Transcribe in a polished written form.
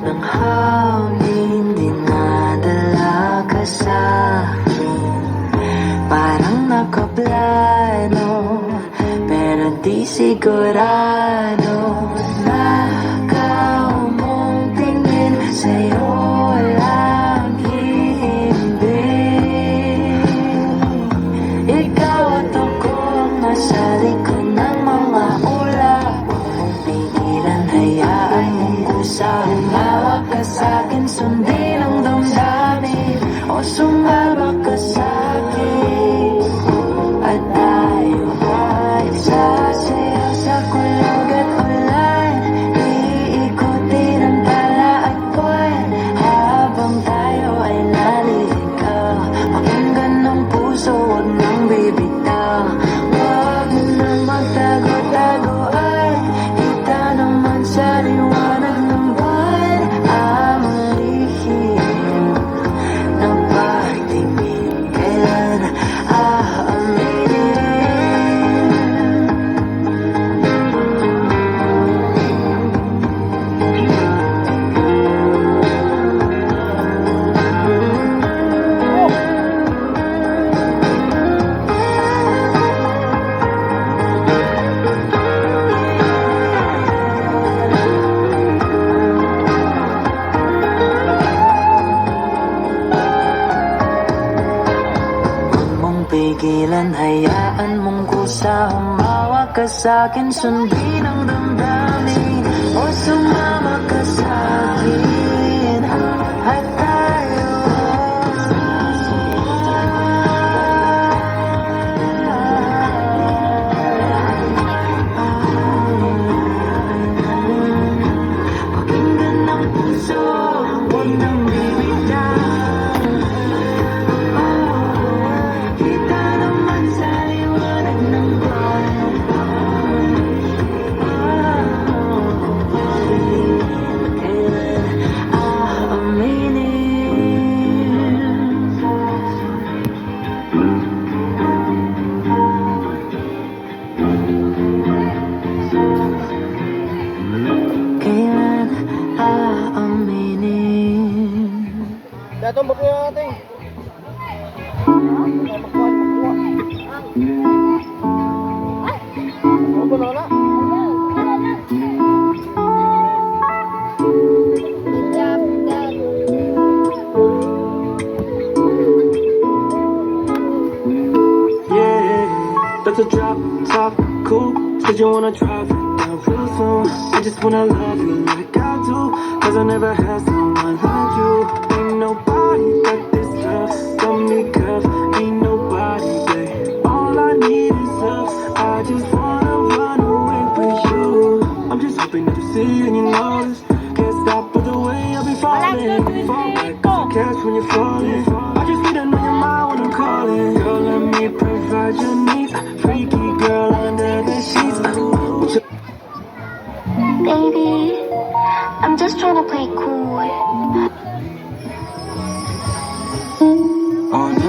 ng hangin, dinadala ka sa'kin. Parang nakaplano, pero di sigurado. Nakaw mong tingin, sa'yo lang hihimbing. Ikaw at ako ang nasa likod ng mga ulap. Pigilan, hayaan mong kusa. Humawak ka sa'kin, sundin ang damdamin, o sumama ka sa'kin. At tayo ay sasayaw sa kulog at ulan. Iikutin ang tala at buwan, habang tayo ay naliligaw. Pakinggan ng puso, huwag nang bibitaw. Huwag mo na magtago-tagoan, kita naman sa liwanag ng buwan. Ang lihim ng pagtingin, kailan aaminin? Pigilan, hayaan mong kusa. Humawak ka sa'kin, sundin ang damdamin, o sumama ka sa'kin. At tayo pakinggan ng puso, huwag nang bibitaw. Kailan aaminin? Dato mo po natin. Opo na na. Yeah, that's a drop top coupe. Said you wanna drive it down real soon. I just wanna love you like I do, cause I never had someone like you. Ain't nobody got this love, got me cuff. Ain't nobody, babe. All I need is love. I just wanna run away with you. I'm just hoping that you see and you notice. Can't stop with the way I've been falling. Fall back, cause I catch when you're falling. I just need to know your mind when I'm calling. Girl, let me provide your needs. Freaky girl under the sheets. Baby, I'm just trying to play cool. Oh, no.